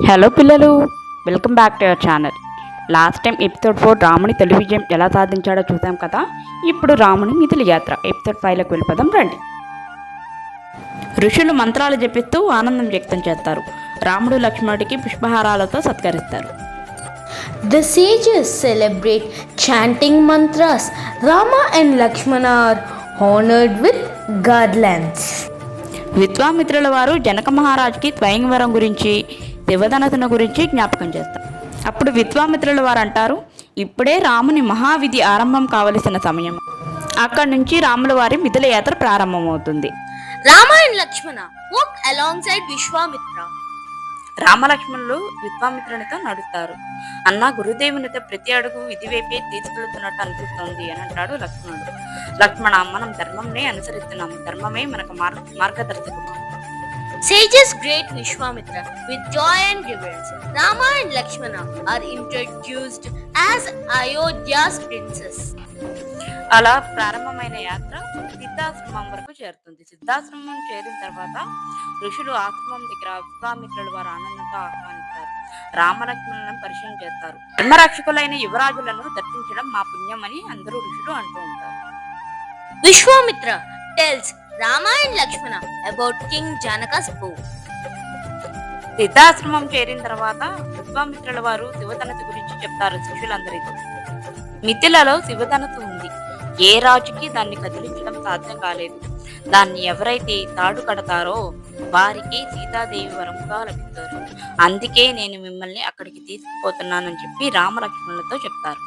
Hello పిల్లలు, welcome back to our channel. Last time episode 4 రాముని తొలి విజయం ఎలా సాధించాడో చూసాం కదా. ఇప్పుడు రాముని మిథిల యాత్ర ఎపిసోడ్ 5లోకి వెళ్ళిపోదాం రండి. ఋషులు మంత్రాలు జపిస్తూ ఆనందం వ్యక్తం చేస్తారు. రాముడు లక్ష్మణుడికి పుష్పహారాలతో సత్కరిస్తారు. The sages celebrate chanting mantras. Rama and Lakshmana are honored with garlands. విశ్వామిత్రుల వారు జనక మహారాజుకి స్వయంవరం గురించి, శివధనసుని గురించి జ్ఞాపకం చేస్తారు. అప్పుడు విశ్వామిత్రుల వారు అంటారు, ఇప్పుడే రాముని మహావిధి ఆరంభం కావలసిన సమయం. అక్కడి నుంచి రాముల వారి మిథిల యాత్ర ప్రారంభమవుతుంది. Rama and Lakshmana walk alongside Vishwamitra. రామలక్ష్మణులు విశ్వామిత్రునితో నడుస్తారు. అన్న, గురుదేవునితో ప్రతి అడుగు ఇదివైపే తీసుకెళ్తున్నట్టు అనిపిస్తోంది అని అంటాడు లక్ష్మణుడు. లక్ష్మణ, మనం ధర్మంనే అనుసరిస్తున్నాము, ధర్మమే మనకు మార్గదర్శకము. Sages greet Vishwamitra with joy and reverence. Rama and Lakshmana are introduced as Ayodhya's princes. అలా ప్రారంభమైన యాత్ర సిద్ధాశ్రమం వరకు చేరుతుంది. సిద్ధాశ్రమం చేరిన తర్వాత ఋషులు ఆశ్రమం దగ్గర విశ్వామిత్రుల వారు ఆనందంతో ఆహ్వానిస్తారు. రామలక్ష్మణులను పరిచయం చేస్తారు. ధర్మరక్షకులైన యువరాజులను దర్శించడం మా పుణ్యం అని అందరూ ఋషులు అంటూ ఉంటారు. Vishwamitra tells Rama and Lakshmana about King Janaka's bow. Siddhashramam చేరిన తర్వాత విశ్వామిత్రుల వారు శివధనస్సు గురించి చెప్తారు శిష్యులందరికీ. మిథిలలో శివధనస్సు ఉంది. ఏ రాజుకి దాన్ని కదిలించడం సాధ్యం కాలేదు. దాన్ని ఎవరైతే తాడు కడతారో వారికి సీతాదేవి వరముగా లభిస్తారు. అందుకే నేను మిమ్మల్ని అక్కడికి తీసుకుపోతున్నానని చెప్పి రామలక్ష్మణులతో చెప్తారు.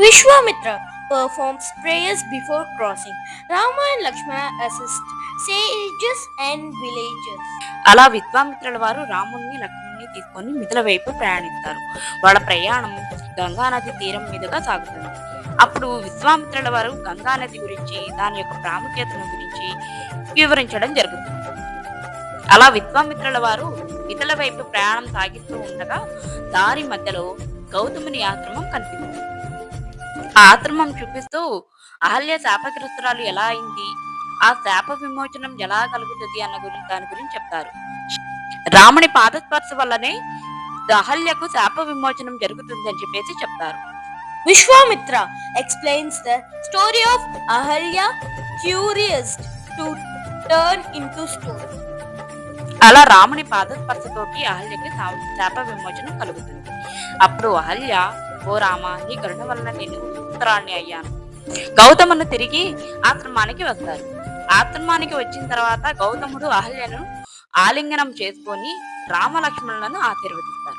Vishwamitra performs prayers before crossing. Rama and Lakshmana assist sages and villagers. అలా విశ్వామిత్రుల వారు రాముణ్ణి లక్ష్మణుని తీసుకొని మిథిల వైపు ప్రయాణిస్తారు. వాళ్ళ ప్రయాణం గంగానది తీరం మీదుగా సాగుతుంది. అప్పుడు విశ్వామిత్రుల వారు గంగానది గురించి, దాని యొక్క ప్రాముఖ్యతను గురించి వివరించడం జరుగుతుంది. అలా విశ్వామిత్రుల వారు మిథిల వైపు ప్రయాణం సాగిస్తూ ఉండగా దారి మధ్యలో గౌతముని ఆశ్రమం కనిపిస్తుంది. ఆ ఆశ్రమం చూపిస్తూ అహల్య శాపగ్రస్తురాలు ఎలా అయింది, ఆ శాప విమోచనం ఎలా కలుగుతుంది దాని గురించి చెప్తారు. రాముని పాదస్పర్శ వల్లనే అహల్యకు శాప విమోచనం జరుగుతుంది అని చెప్పేసి చెప్తారు. Vishwamitra explains the story of Ahalya, curious to turn into stone. అలా రాముని పాదస్పర్శతోటి అహల్యకి శాప విమోచనం కలుగుతుంది. అప్పుడు అహల్య, ఓ రామ, నీ కరుణ వలన నేను ఉత్తరాన్ని అయ్యాను. గౌతమును తిరిగి ఆశ్రమానికి వస్తారు. ఆశ్రమానికి వచ్చిన తర్వాత గౌతముడు అహల్యను ఆలింగనం చేసుకొని రామలక్ష్మణులను ఆశీర్వదిస్తారు.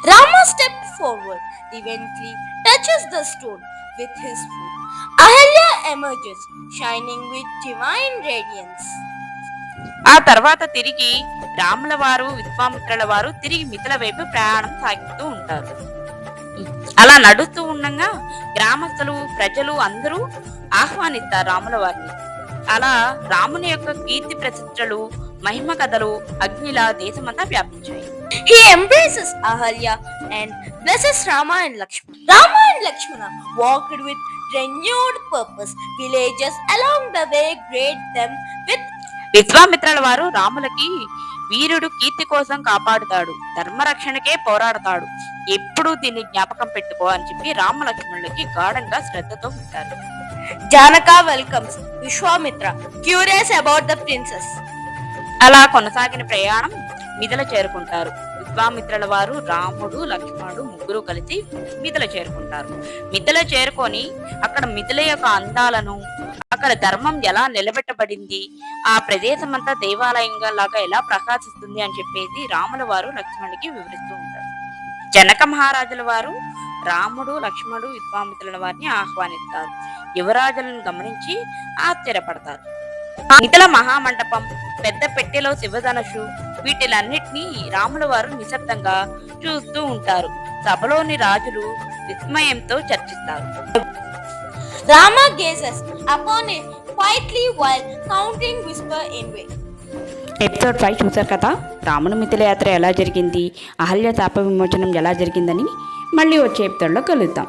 Rama stepped forward, eventually touches the stone with his foot. Ahalya emerges, shining with divine radiance. ఆ తర్వాత తిరిగి రాముల వారు విశ్వామిత్రుల వారు తిరిగి మిథిల వైపు ప్రయాణం సాగిస్తూ ఉంటారు. అలా నడుస్తూ ఉండగా గ్రామస్తులు, ప్రజలు అందరూ ఆహ్వానిస్తారు రాముల వారిని. అలా రాముని యొక్క కీర్తి ప్రతిష్టలు, మహిమ కథలు అగ్నిలా దేశమంతా వ్యాపించాయి. He embraces Ahalya and blesses Rama and Lakshmana. Rama and Lakshmana walked with renewed purpose. Villagers along the way greet them with విశ్వామిత్రుల వారు రాములకి, వీరుడు కీర్తి కోసం కాపాడుతాడు, ధర్మరక్షణకే పోరాడతాడు, ఎప్పుడూ దీన్ని జ్ఞాపకం పెట్టుకో అని చెప్పి రామలక్ష్మణులకి గాఢంగా శ్రద్ధతో ఉంటారు. Janaka welcomes Vishwamitra, curious about the princess. అలా కొనసాగిన ప్రయాణం మిథిల చేరుకుంటారు. విశ్వామిత్రుల వారు, రాముడు, లక్ష్మణుడు ముగ్గురు కలిసి మిథిల చేరుకుంటారు. మిథిల చేరుకొని అక్కడ మిథిల యొక్క అందాలను, అక్కడ ధర్మం ఎలా నిలబెట్టబడింది, ఆ ప్రదేశం అంతా దేవాలయంగా లాగా ఎలా ప్రకాశిస్తుంది అని చెప్పేసి రాముల వారు లక్ష్మణుడికి వివరిస్తూ ఉంటారు. జనక మహారాజుల వారు రాముడు, లక్ష్మణుడు, విశ్వామిత్రుల వారిని ఆహ్వానిస్తారు. యువరాజులను గమనించి ఆశ్చర్యపడతారు. మిథిల మహామండపం, పెద్ద పెట్టెలో శివధనుషు, వీటిలన్నిటినీ రాముల వారు నిశ్శబ్దంగా చూస్తూ ఉంటారు. సభలోని రాజులు విస్మయంతో చర్చిస్తారు. Rama gazes upon it quietly while counting whisper in way. Episode 5 చూసారు కదా. రాముని మిథిల యాత్ర ఎలా జరిగింది, అహల్య శాప విమోచనం ఎలా జరిగిందని మళ్ళీ వచ్చే ఎపిసోడ్లో కలుద్దాం.